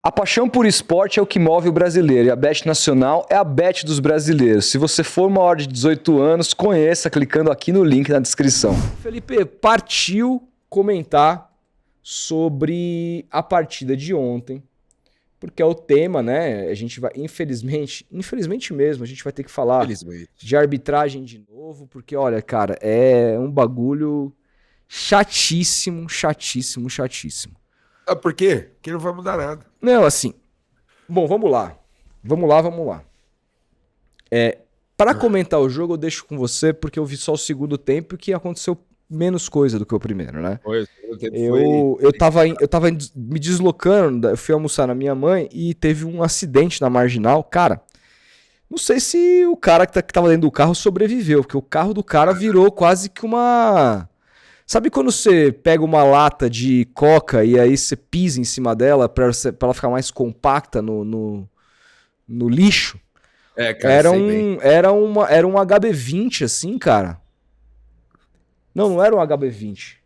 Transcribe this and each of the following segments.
A paixão por esporte é o que move o brasileiro e a Bet Nacional é a bet dos brasileiros. Se você for maior de 18 anos, conheça clicando aqui no link na descrição. Felipe, partiu comentar sobre a partida de ontem, porque é o tema, né? A gente vai, infelizmente mesmo, a gente vai ter que falar de arbitragem de novo, porque olha, cara, é um bagulho chatíssimo. Ah, por quê? Porque não vai mudar nada. Não, assim. Bom, vamos lá. Para comentar o jogo, eu deixo com você, porque eu vi só o segundo tempo e que aconteceu menos coisa do que o primeiro, né? Foi, o segundo tempo Eu tava me deslocando, eu fui almoçar na minha mãe e teve um acidente na Marginal. Cara, não sei se o cara que tava dentro do carro sobreviveu, porque o carro do cara virou quase que uma... Sabe quando você pega uma lata de coca e aí você pisa em cima dela pra ela ficar mais compacta no lixo? É, cara, sei bem. Era um HB20 assim, cara. Não era um HB20.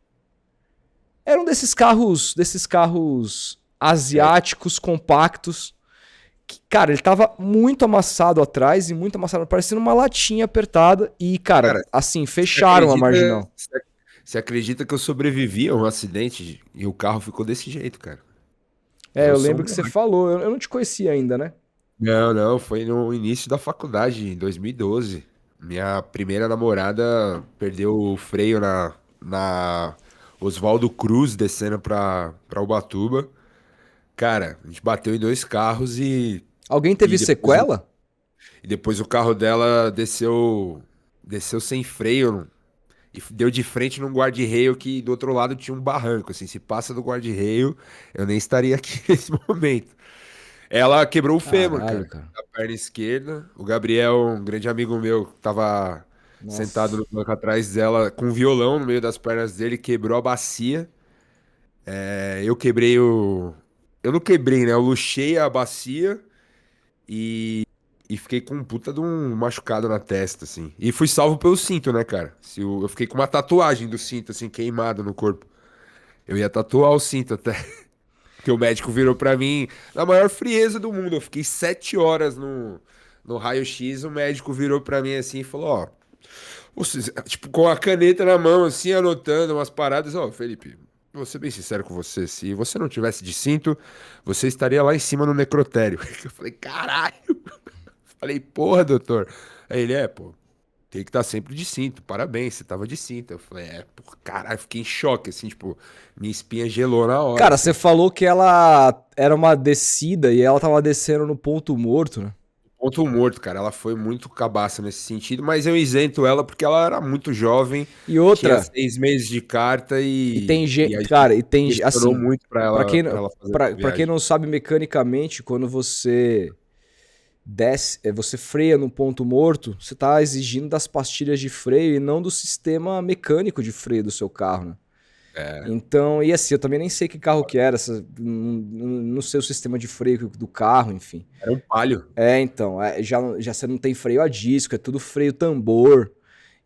Era um desses carros asiáticos compactos. Que, cara, ele tava muito amassado atrás e muito amassado, parecendo uma latinha apertada. E, cara, assim, fecharam a Marginal. Você acredita que eu sobrevivi a um acidente e o carro ficou desse jeito, cara? Eu sou lembro um que você moleque. falou. Eu não te conhecia ainda, né? Não, foi no início da faculdade, em 2012. Minha primeira namorada perdeu o freio na Oswaldo Cruz, descendo pra Ubatuba. Cara, a gente bateu em dois carros Alguém e teve depois, sequela? e depois o carro dela desceu sem freio e deu de frente num guarda-reio que do outro lado tinha um barranco. Assim, se passa do guarda-reio, eu nem estaria aqui nesse momento. Ela quebrou o fêmur, Caralho, cara, cara. da perna esquerda. O Gabriel, um grande amigo meu, tava sentado Nossa. no banco atrás dela com um violão no meio das pernas dele, quebrou a bacia. Eu quebrei o. Eu não quebrei, né? Eu luxei a bacia e fiquei com um puta de um machucado na testa, assim. E fui salvo pelo cinto, né, cara? Eu fiquei com uma tatuagem do cinto, assim, queimado no corpo. Eu ia tatuar o cinto até. Que o médico virou pra mim na maior frieza do mundo. Eu fiquei 7 horas no raio-x. O médico virou pra mim assim e falou: Ó, tipo, com a caneta na mão, assim, anotando umas paradas. Ó, Felipe, vou ser bem sincero com você. Se você não tivesse de cinto, você estaria lá em cima no necrotério. Eu falei: Caralho. Falei: Porra, doutor. Aí ele: Pô. Tem que estar sempre de cinto, parabéns, você tava de cinto. Eu falei, pô, caralho, fiquei em choque, assim, tipo, minha espinha gelou na hora, Cara, você assim. falou que ela era uma descida e ela tava descendo no ponto morto, né? Ponto morto, cara, ela foi muito cabaça nesse sentido, mas eu isento ela porque ela era muito jovem, E tinha outra, 6 meses de carta e tem e a gente, gente cara, e tem, pressionou assim, muito pra ela fazer essa pra quem viagem. não sabe mecanicamente, quando você desce, você freia no ponto morto, você tá exigindo das pastilhas de freio e não do sistema mecânico de freio do seu carro, né? É, Então, e assim, eu também nem sei que carro que era, não sei o sistema de freio do carro, enfim. era um palio. Então, já você não tem freio a disco, é tudo freio tambor.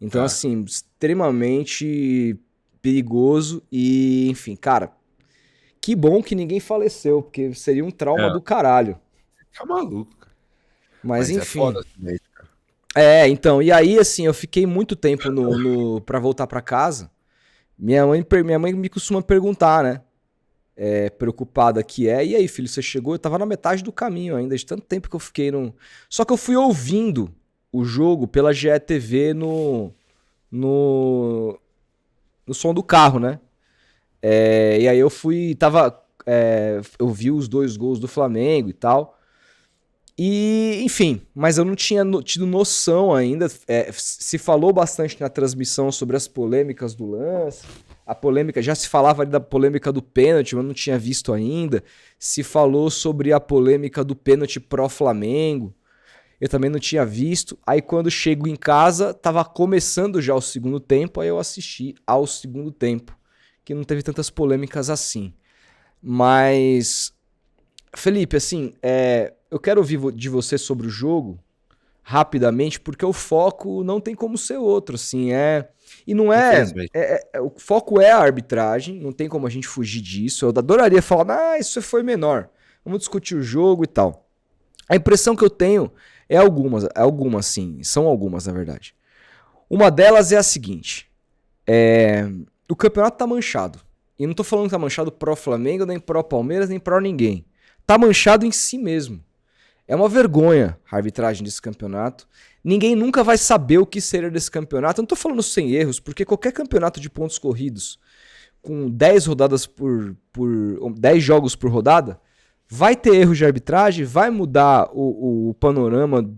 Então, É, assim, extremamente perigoso e, enfim, cara, que bom que ninguém faleceu, porque seria um trauma é, do caralho. tá maluco, cara. Mas, Mas é enfim. foda também, cara. Então, e aí, assim, eu fiquei muito tempo pra voltar pra casa. Minha mãe me costuma perguntar, né? Preocupada que é. E aí, filho, você chegou? Eu tava na metade do caminho ainda, de tanto tempo que eu fiquei no. Só que eu fui ouvindo o jogo pela GETV no, no som do carro, né? E aí eu fui. Eu vi os dois gols do Flamengo e tal. E, enfim, mas eu não tinha tido noção ainda. Se falou bastante na transmissão sobre as polêmicas do lance. A polêmica, já se falava ali da polêmica do pênalti, mas eu não tinha visto ainda. Se falou sobre a polêmica do pênalti pró-Flamengo. Eu também não tinha visto. Aí quando chego em casa, tava começando já o segundo tempo, aí eu assisti ao segundo tempo, que não teve tantas polêmicas assim. Mas, Felipe, assim, eu quero ouvir de você sobre o jogo rapidamente, porque o foco não tem como ser outro, assim, e não Infelizmente. o foco é a arbitragem, não tem como a gente fugir disso. Eu adoraria falar, isso foi menor. vamos discutir o jogo e tal. A impressão que eu tenho é algumas sim, são algumas na verdade. Uma delas é a seguinte, o campeonato tá manchado. E não tô falando que tá manchado pró Flamengo, nem pró Palmeiras, nem pró ninguém. Tá manchado em si mesmo. É uma vergonha a arbitragem desse campeonato. Ninguém nunca vai saber o que seria desse campeonato. Eu não tô falando sem erros, porque qualquer campeonato de pontos corridos, com 10 rodadas por 10 jogos por rodada, vai ter erros de arbitragem, vai mudar o panorama,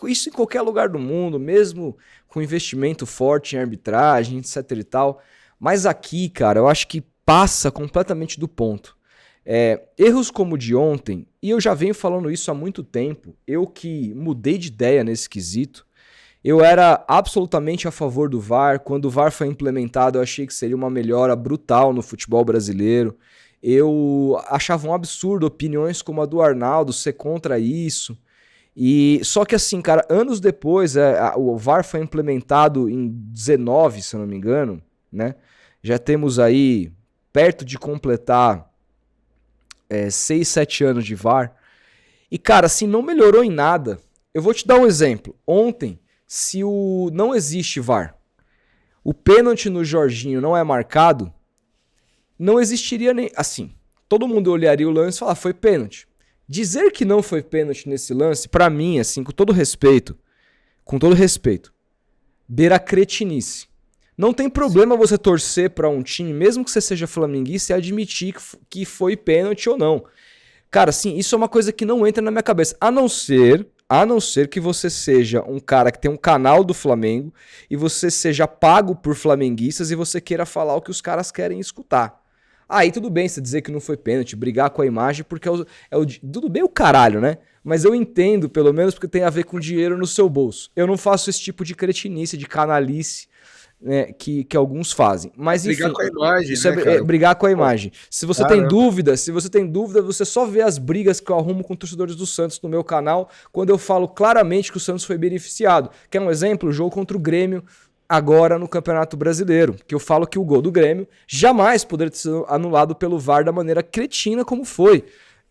isso em qualquer lugar do mundo, mesmo com investimento forte em arbitragem, etc e tal. Mas aqui, cara, eu acho que passa completamente do ponto. Erros como o de ontem, e eu já venho falando isso há muito tempo, eu que mudei de ideia nesse quesito, eu era absolutamente a favor do VAR. Quando o VAR foi implementado, eu achei que seria uma melhora brutal no futebol brasileiro. Eu achava um absurdo opiniões como a do Arnaldo ser contra isso. E só que assim, cara, anos depois, o VAR foi implementado em 19, se eu não me engano, né? Já temos aí perto de completar 6, 7 anos de VAR. E cara, assim, não melhorou em nada. Eu vou te dar um exemplo. Ontem, se não existe VAR, o pênalti no Jorginho não é marcado, não existiria nem... Assim, todo mundo olharia o lance e falar, foi pênalti. Dizer que não foi pênalti nesse lance, pra mim, assim, com todo respeito, beira cretinice. Não tem problema você torcer pra um time, mesmo que você seja flamenguista, e admitir que foi pênalti ou não. Cara, assim, isso é uma coisa que não entra na minha cabeça. A não ser que você seja um cara que tem um canal do Flamengo e você seja pago por flamenguistas e você queira falar o que os caras querem escutar. Aí tudo bem você dizer que não foi pênalti, brigar com a imagem, porque tudo bem o caralho, né? Mas eu entendo, pelo menos, porque tem a ver com dinheiro no seu bolso. Eu não faço esse tipo de cretinice, de canalice, né, que alguns fazem. Mas enfim, brigar com a imagem, isso né, brigar com a imagem. Se você tem dúvida, você só vê as brigas que eu arrumo com torcedores do Santos no meu canal, quando eu falo claramente que o Santos foi beneficiado. Quer um exemplo? O jogo contra o Grêmio, agora no Campeonato Brasileiro, que eu falo que o gol do Grêmio jamais poderia ter sido anulado pelo VAR da maneira cretina como foi.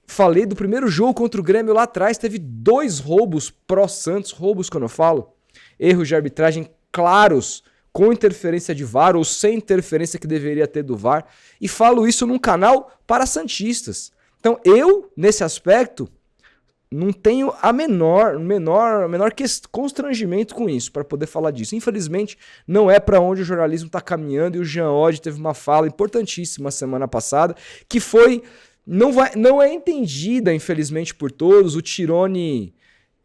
Falei do primeiro jogo contra o Grêmio lá atrás, teve 2 roubos pró-Santos, roubos quando eu falo, erros de arbitragem claros, com interferência de VAR ou sem interferência que deveria ter do VAR, e falo isso num canal para santistas. Então eu, nesse aspecto, não tenho a menor constrangimento com isso, para poder falar disso. Infelizmente, não é para onde o jornalismo está caminhando, e o Jean Oddi teve uma fala importantíssima semana passada, que foi... Não é entendida, infelizmente, por todos. O Tirone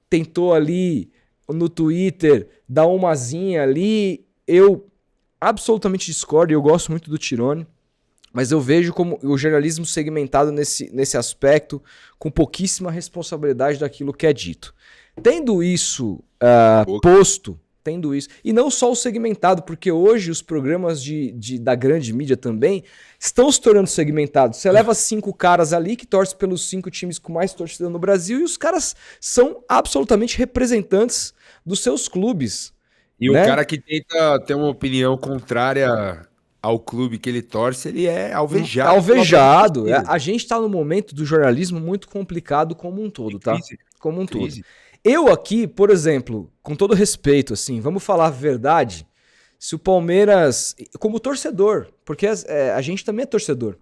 tentou ali no Twitter dar umazinha ali. Eu absolutamente discordo, eu gosto muito do Tirone, mas eu vejo como o jornalismo segmentado nesse aspecto, com pouquíssima responsabilidade daquilo que é dito. Tendo isso posto, e não só o segmentado, porque hoje os programas da grande mídia também estão se tornando segmentados. Você leva 5 caras ali que torcem pelos 5 times com mais torcida no Brasil, e os caras são absolutamente representantes dos seus clubes. E né? O cara que tenta ter uma opinião contrária ao clube que ele torce, ele é alvejado. Alvejado. A gente está num momento do jornalismo muito complicado como um todo, tá? Como um todo. Eu aqui, por exemplo, com todo respeito, assim, vamos falar a verdade, se o Palmeiras, como torcedor, porque a gente também é torcedor,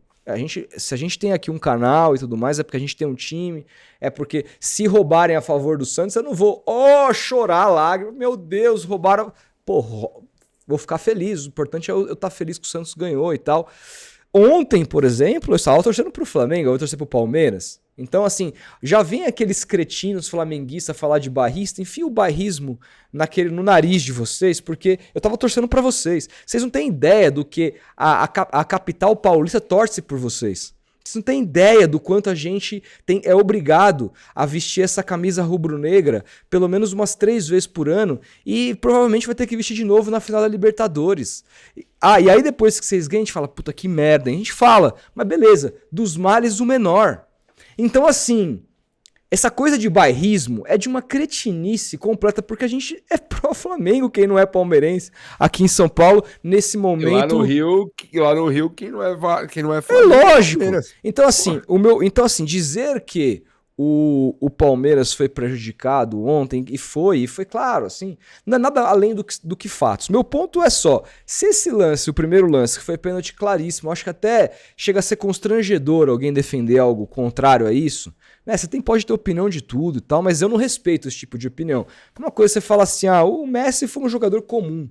se a gente tem aqui um canal e tudo mais, é porque a gente tem um time, é porque se roubarem a favor do Santos, eu não vou chorar lágrimas, meu Deus, roubaram, vou ficar feliz, o importante é eu estar feliz que o Santos ganhou e tal. Ontem, por exemplo, eu estava torcendo pro Flamengo, eu vou torcer pro Palmeiras. Então, assim, já vem aqueles cretinos flamenguistas falar de barrista, enfia o barrismo no nariz de vocês, porque eu tava torcendo pra vocês. Vocês não têm ideia do que a capital paulista torce por vocês. Vocês não têm ideia do quanto a gente é obrigado a vestir essa camisa rubro-negra pelo menos umas 3 vezes por ano, e provavelmente vai ter que vestir de novo na final da Libertadores. E aí depois que vocês ganham, a gente fala, puta que merda. A gente fala, mas beleza, dos males o menor. Então, assim, Essa coisa de bairrismo é de uma cretinice completa, porque a gente é pró-Flamengo, quem não é palmeirense, aqui em São Paulo, nesse momento... Lá no Rio quem não é É Flamengo, lógico. Palmeiras. Então assim, dizer que o Palmeiras foi prejudicado ontem, e foi claro, assim, não é nada além do que fatos. Meu ponto é só, se esse lance, o primeiro lance, que foi pênalti claríssimo, acho que até chega a ser constrangedor alguém defender algo contrário a isso, né? Você pode ter opinião de tudo e tal, mas eu não respeito esse tipo de opinião. Uma coisa você fala assim, o Messi foi um jogador comum.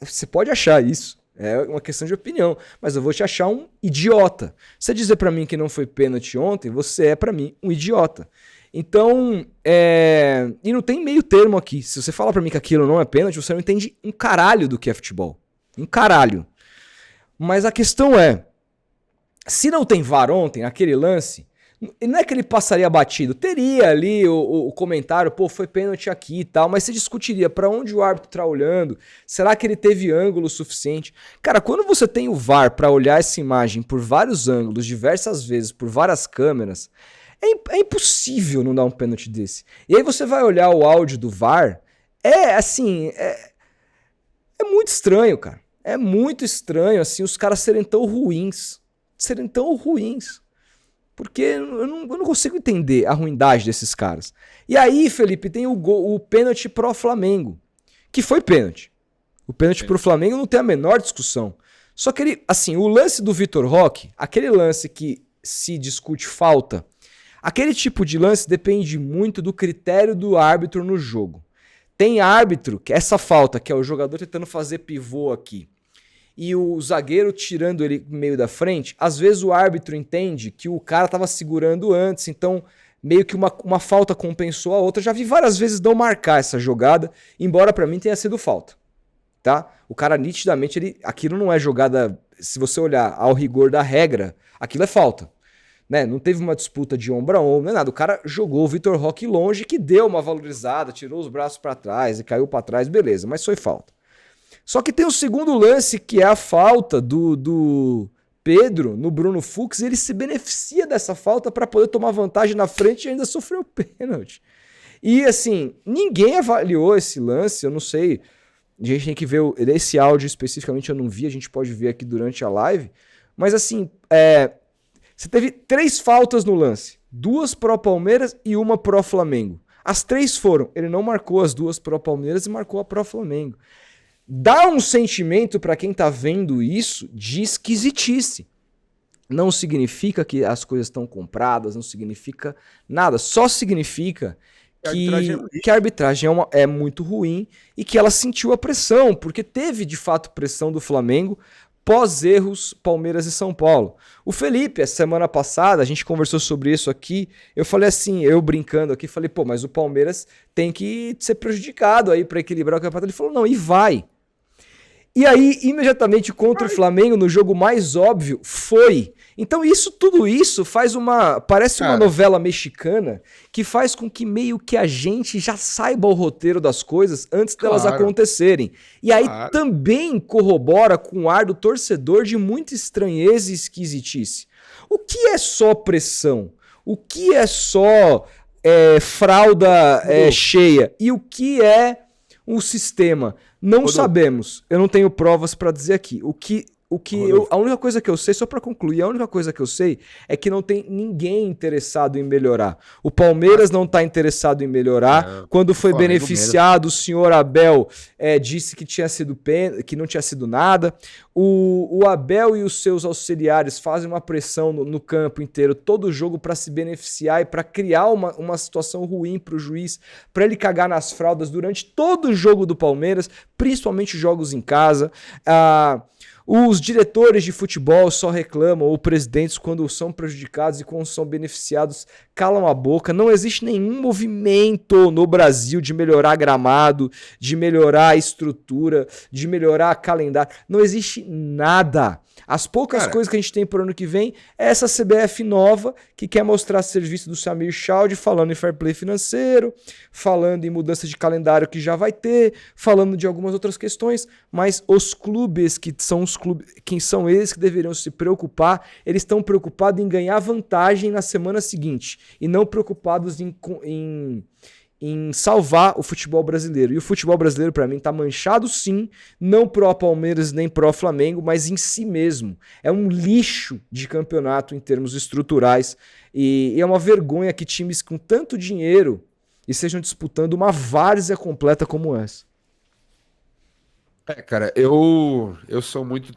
Você pode achar isso. É uma questão de opinião, mas eu vou te achar um idiota. Você dizer pra mim que não foi pênalti ontem, você é pra mim um idiota. Então, e não tem meio termo aqui. Se você fala pra mim que aquilo não é pênalti, você não entende um caralho do que é futebol. Um caralho. Mas a questão é, se não tem VAR ontem, aquele lance, não é que ele passaria batido, teria ali o comentário, pô, foi pênalti aqui e tal, mas você discutiria pra onde o árbitro tá olhando, será que ele teve ângulo suficiente? Cara, quando você tem o VAR pra olhar essa imagem por vários ângulos, diversas vezes, por várias câmeras, é impossível não dar um pênalti desse. E aí você vai olhar o áudio do VAR, é muito estranho, cara. É muito estranho, assim, os caras serem tão ruins. Porque eu não consigo entender a ruindade desses caras. E aí, Felipe, tem o pênalti pro Flamengo, que foi pênalti. O pênalti pro Flamengo não tem a menor discussão. Só que ele, assim, o lance do Vitor Roque, aquele lance que se discute falta, aquele tipo de lance depende muito do critério do árbitro no jogo. Tem árbitro, que essa falta, que é o jogador tentando fazer pivô aqui, e o zagueiro tirando ele no meio da frente, às vezes o árbitro entende que o cara tava segurando antes, então meio que uma falta compensou a outra. Já vi várias vezes não marcar essa jogada, embora pra mim tenha sido falta, tá? O cara nitidamente, aquilo não é jogada, se você olhar ao rigor da regra, aquilo é falta, né? Não teve uma disputa de ombro a ombro, não é nada. O cara jogou o Vitor Roque longe, que deu uma valorizada, tirou os braços pra trás e caiu pra trás, beleza, mas foi falta. Só que tem o segundo lance, que é a falta do Pedro no Bruno Fux, e ele se beneficia dessa falta para poder tomar vantagem na frente e ainda sofreu pênalti. E assim, ninguém avaliou esse lance, eu não sei, a gente tem que ver esse áudio especificamente, eu não vi, a gente pode ver aqui durante a live, mas assim, você teve 3 faltas no lance, 2 pro Palmeiras e 1 pro Flamengo. As 3 foram, ele não marcou as 2 pro Palmeiras e marcou a pro Flamengo. Dá um sentimento para quem tá vendo isso de esquisitice. Não significa que as coisas estão compradas, não significa nada. Só significa que a arbitragem é muito ruim e que ela sentiu a pressão, porque teve de fato pressão do Flamengo pós-erros Palmeiras e São Paulo. O Felipe, a semana passada, a gente conversou sobre isso aqui, eu falei assim, eu brincando aqui, falei, pô, mas o Palmeiras tem que ser prejudicado aí para equilibrar o campeonato. Ele falou, não, e vai. E aí, imediatamente contra o Flamengo, no jogo mais óbvio, foi. Então tudo isso parece uma novela mexicana que faz com que meio que a gente já saiba o roteiro das coisas antes delas acontecerem. E aí também corrobora com o ar do torcedor de muita estranheza e esquisitice. O que é só pressão? O que é só fralda cheia? E o que é um sistema? Não sabemos. Eu não tenho provas pra dizer aqui. A única coisa que eu sei, só pra concluir, a única coisa que eu sei é que não tem ninguém interessado em melhorar. O Palmeiras não tá interessado em melhorar. Quando foi beneficiado, o senhor Abel disse que não tinha sido nada. O Abel e os seus auxiliares fazem uma pressão no campo inteiro, todo jogo, pra se beneficiar e pra criar uma situação ruim pro juiz, pra ele cagar nas fraldas durante todo o jogo do Palmeiras, principalmente jogos em casa. Os diretores de futebol só reclamam, ou presidentes, quando são prejudicados, e quando são beneficiados calam a boca. Não existe nenhum movimento no Brasil de melhorar gramado, de melhorar a estrutura, de melhorar calendário. Não existe nada. As poucas coisas que a gente tem pro ano que vem é essa CBF nova, que quer mostrar serviço do Samir Chaldi, falando em fair play financeiro, falando em mudança de calendário que já vai ter, falando de algumas outras questões, mas os clubes, que são os clubes, quem são eles que deveriam se preocupar? Eles estão preocupados em ganhar vantagem na semana seguinte e não preocupados em salvar o futebol brasileiro. E o futebol brasileiro, para mim, tá manchado sim, não pró Palmeiras nem pró Flamengo, mas em si mesmo. É um lixo de campeonato em termos estruturais e é uma vergonha que times com tanto dinheiro estejam disputando uma várzea completa como essa. Cara, eu sou sou muito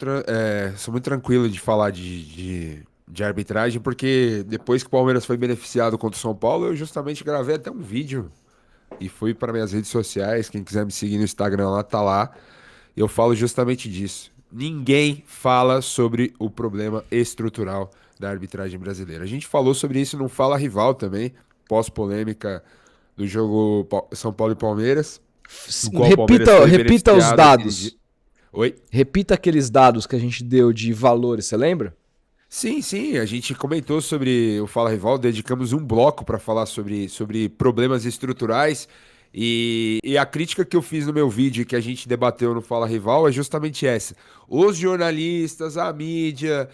tranquilo de falar de arbitragem, porque depois que o Palmeiras foi beneficiado contra o São Paulo, eu justamente gravei até um vídeo e fui para minhas redes sociais. Quem quiser me seguir no Instagram lá, tá lá. Eu falo justamente disso. Ninguém fala sobre o problema estrutural da arbitragem brasileira. A gente falou sobre isso no Fala Rival também, pós-polêmica do jogo São Paulo e Palmeiras, no qual o Palmeiras foi Repita os beneficiado aquele dia. dados. Oi? Repita aqueles dados que a gente deu de valores, você lembra? Sim, a gente comentou sobre o Fala Rival, dedicamos um bloco para falar sobre problemas estruturais e a crítica que eu fiz no meu vídeo que a gente debateu no Fala Rival é justamente essa. Os jornalistas, a mídia,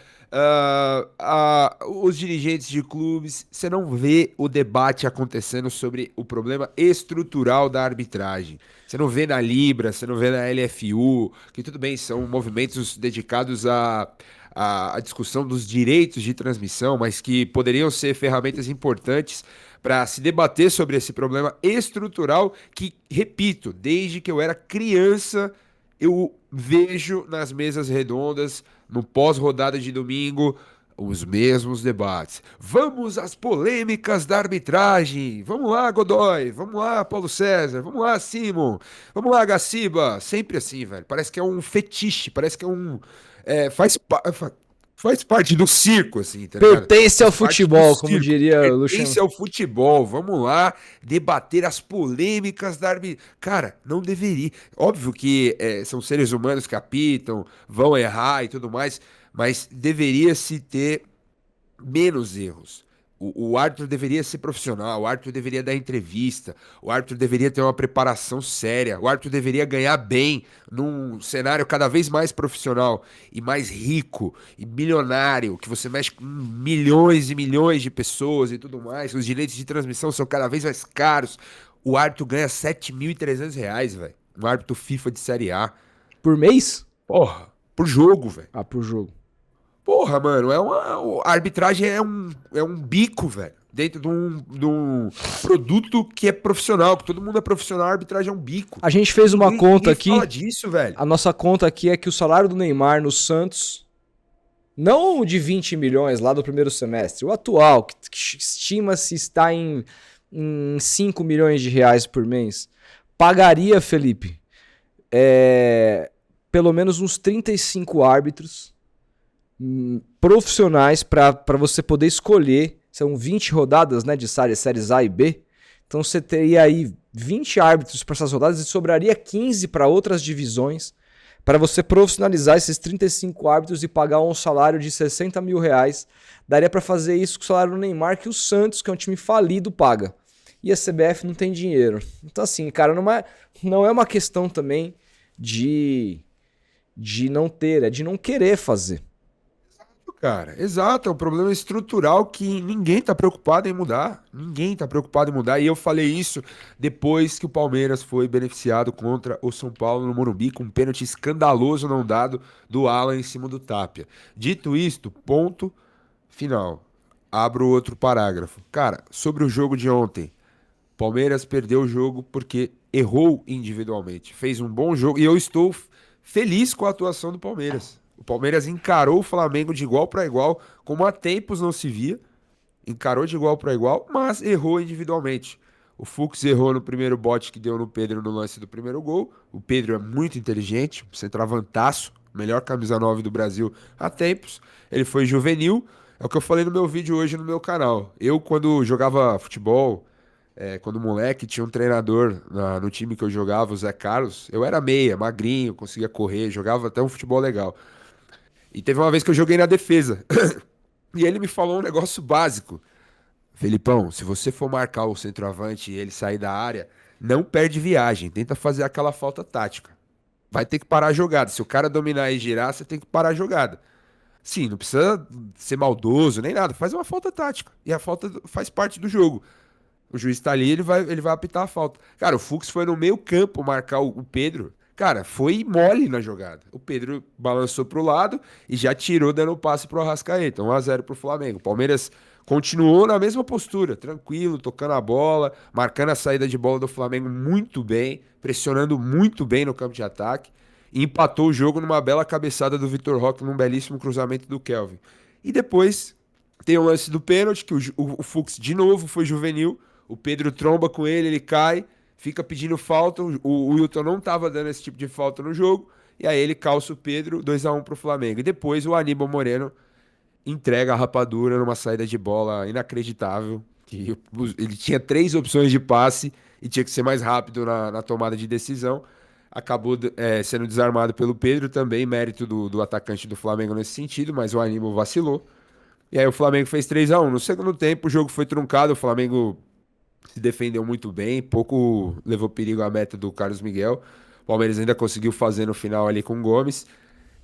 os dirigentes de clubes, você não vê o debate acontecendo sobre o problema estrutural da arbitragem. Você não vê na Libra, você não vê na LFU, que tudo bem, são movimentos dedicados a discussão dos direitos de transmissão, mas que poderiam ser ferramentas importantes para se debater sobre esse problema estrutural que, repito, desde que eu era criança, eu vejo nas mesas redondas, no pós-rodada de domingo, os mesmos debates. Vamos às polêmicas da arbitragem. Vamos lá, Godoy. Vamos lá, Paulo César. Vamos lá, Simon. Vamos lá, Gaciba. Sempre assim, velho. Parece que é um fetiche. Parece que é um. Faz parte do circo, assim, tá ligado? Pertence ao Faz parte do futebol, como circo. diria o Pertence Luciano. ao futebol. Vamos lá debater as polêmicas da arbitragem. Cara, não deveria. Óbvio que são seres humanos que apitam, vão errar e tudo mais, mas deveria se ter menos erros. O árbitro deveria ser profissional, o árbitro deveria dar entrevista, o árbitro deveria ter uma preparação séria, o árbitro deveria ganhar bem num cenário cada vez mais profissional e mais rico e milionário, que você mexe com milhões e milhões de pessoas e tudo mais, os direitos de transmissão são cada vez mais caros. O árbitro ganha R$ 7.300, velho. Um árbitro FIFA de Série A. Por mês? Porra, por jogo, velho. Ah, por jogo. Porra, mano, a arbitragem é um bico, velho. Dentro de um produto que é profissional, que todo mundo é profissional, a arbitragem é um bico. A gente fez uma conta aqui. Fala disso, velho. A nossa conta aqui é que o salário do Neymar no Santos, não o de 20 milhões lá do primeiro semestre, o atual, que estima-se está em 5 milhões de reais por mês, pagaria, Felipe, pelo menos uns 35 árbitros profissionais para você poder escolher. São 20 rodadas, né, de séries A e B. Então você teria aí 20 árbitros para essas rodadas e sobraria 15 para outras divisões para você profissionalizar esses 35 árbitros e pagar um salário de 60 mil reais. Daria para fazer isso com o salário do Neymar que o Santos, que é um time falido, paga. E a CBF não tem dinheiro. Então assim, cara, não é uma questão também de não ter, é de não querer fazer. Cara, exato, é um problema estrutural que ninguém tá preocupado em mudar. Ninguém tá preocupado em mudar. E eu falei isso depois que o Palmeiras foi beneficiado contra o São Paulo no Morumbi com um pênalti escandaloso não dado do Alan em cima do Tapia. Dito isto, ponto final. Abro outro parágrafo. Cara, sobre o jogo de ontem. Palmeiras perdeu o jogo porque errou individualmente. Fez um bom jogo e eu estou feliz com a atuação do Palmeiras. O Palmeiras encarou o Flamengo de igual para igual, como há tempos não se via. Encarou de igual para igual, mas errou individualmente. O Fux errou no primeiro bote que deu no Pedro no lance do primeiro gol. O Pedro é muito inteligente, centroavantaço, melhor camisa 9 do Brasil há tempos. Ele foi juvenil, é o que eu falei no meu vídeo hoje no meu canal. Eu, quando jogava futebol, quando moleque, tinha um treinador no time que eu jogava, o Zé Carlos. Eu era meia, magrinho, conseguia correr, jogava até um futebol legal. E teve uma vez que eu joguei na defesa. E ele me falou um negócio básico. Felipão, se você for marcar o centroavante e ele sair da área, não perde viagem. Tenta fazer aquela falta tática. vai ter que parar a jogada. Se o cara dominar e girar, você tem que parar a jogada. Sim, não precisa ser maldoso nem nada, faz uma falta tática. E a falta faz parte do jogo. O juiz tá ali, ele vai apitar a falta. Cara, o Fux foi no meio campo marcar o Pedro. Cara, foi mole na jogada. O Pedro balançou pro lado e já tirou dando passe pro Arrascaeta. 1-0 pro Flamengo. O Palmeiras continuou na mesma postura, tranquilo, tocando a bola, marcando a saída de bola do Flamengo muito bem, pressionando muito bem no campo de ataque. E empatou o jogo numa bela cabeçada do Vitor Roque, num belíssimo cruzamento do Kelvin. E depois tem o lance do pênalti, que o Fux de novo foi juvenil. O Pedro tromba com ele cai, fica pedindo falta. O Wilton não estava dando esse tipo de falta no jogo. E aí ele calça o Pedro, 2-1 pro Flamengo. E depois o Aníbal Moreno entrega a rapadura numa saída de bola inacreditável. Que ele tinha 3 opções de passe e tinha que ser mais rápido na tomada de decisão. Acabou sendo desarmado pelo Pedro também, mérito do atacante do Flamengo nesse sentido, mas o Aníbal vacilou. E aí o Flamengo fez 3-1. No segundo tempo o jogo foi truncado, o Flamengo se defendeu muito bem, pouco levou perigo à meta do Carlos Miguel. O Palmeiras ainda conseguiu fazer no final ali com o Gomes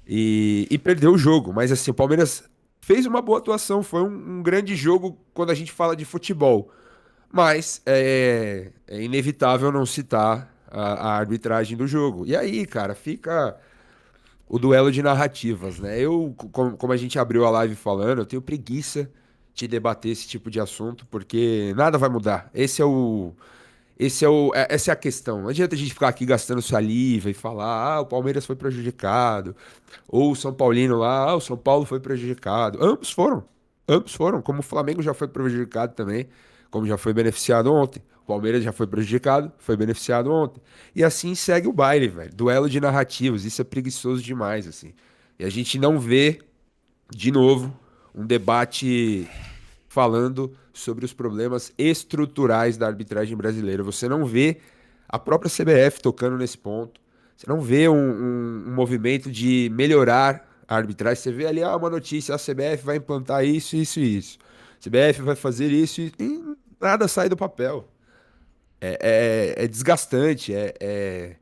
e perdeu o jogo. Mas assim, o Palmeiras fez uma boa atuação, foi um grande jogo quando a gente fala de futebol. Mas é inevitável não citar a arbitragem do jogo. E aí, cara, fica o duelo de narrativas, né? Como a gente abriu a live falando, eu tenho preguiça de debater esse tipo de assunto, porque nada vai mudar. Essa é a questão. Não adianta a gente ficar aqui gastando saliva e falar, o Palmeiras foi prejudicado, ou o São Paulino lá, o São Paulo foi prejudicado. Ambos foram. Ambos foram. Como o Flamengo já foi prejudicado também, como já foi beneficiado ontem. O Palmeiras já foi prejudicado, foi beneficiado ontem. E assim segue o baile, velho. Duelo de narrativas. Isso é preguiçoso demais, assim. E a gente não vê, de novo, um debate falando sobre os problemas estruturais da arbitragem brasileira. Você não vê a própria CBF tocando nesse ponto. Você não vê um movimento de melhorar a arbitragem. Você vê ali uma notícia, a CBF vai implantar isso, isso e isso. A CBF vai fazer isso e nada sai do papel. É desgastante, é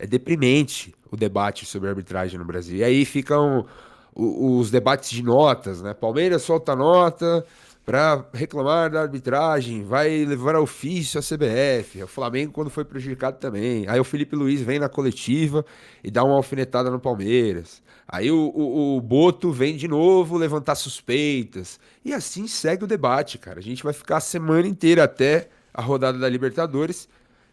deprimente o debate sobre arbitragem no Brasil. E aí ficam os debates de notas, né? Palmeiras solta nota para reclamar da arbitragem, vai levar a ofício a CBF. O Flamengo, quando foi prejudicado também. Aí o Felipe Luiz vem na coletiva e dá uma alfinetada no Palmeiras. Aí o Boto vem de novo levantar suspeitas. E assim segue o debate, cara. A gente vai ficar a semana inteira até a rodada da Libertadores,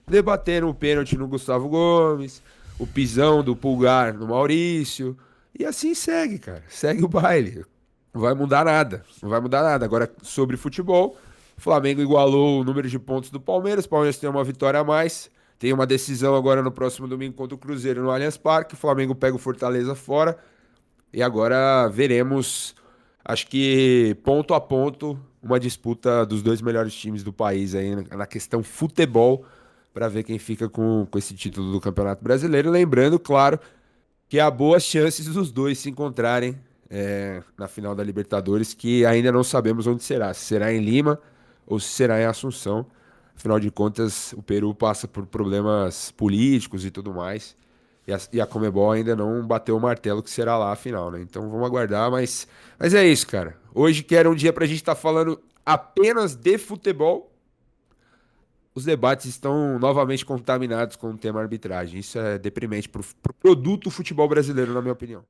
debatendo o pênalti no Gustavo Gomes, o pisão do Pulgar no Maurício, e assim segue, cara. Segue o baile. Não vai mudar nada. Não vai mudar nada. Agora, sobre futebol, o Flamengo igualou o número de pontos do Palmeiras. O Palmeiras tem uma vitória a mais. Tem uma decisão agora no próximo domingo contra o Cruzeiro no Allianz Parque. O Flamengo pega o Fortaleza fora. E agora veremos, acho que ponto a ponto, uma disputa dos dois melhores times do país aí na questão futebol, para ver quem fica com esse título do Campeonato Brasileiro. Lembrando, claro, que há boas chances dos dois se encontrarem na final da Libertadores, que ainda não sabemos onde será. Se será em Lima ou se será em Assunção. Afinal de contas, o Peru passa por problemas políticos e tudo mais. E a Conmebol ainda não bateu o martelo que será lá a final, né? Então vamos aguardar, mas é isso, cara. Hoje que era um dia pra gente estar falando apenas de futebol, os debates estão novamente contaminados com o tema arbitragem. Isso é deprimente pro produto futebol brasileiro, na minha opinião.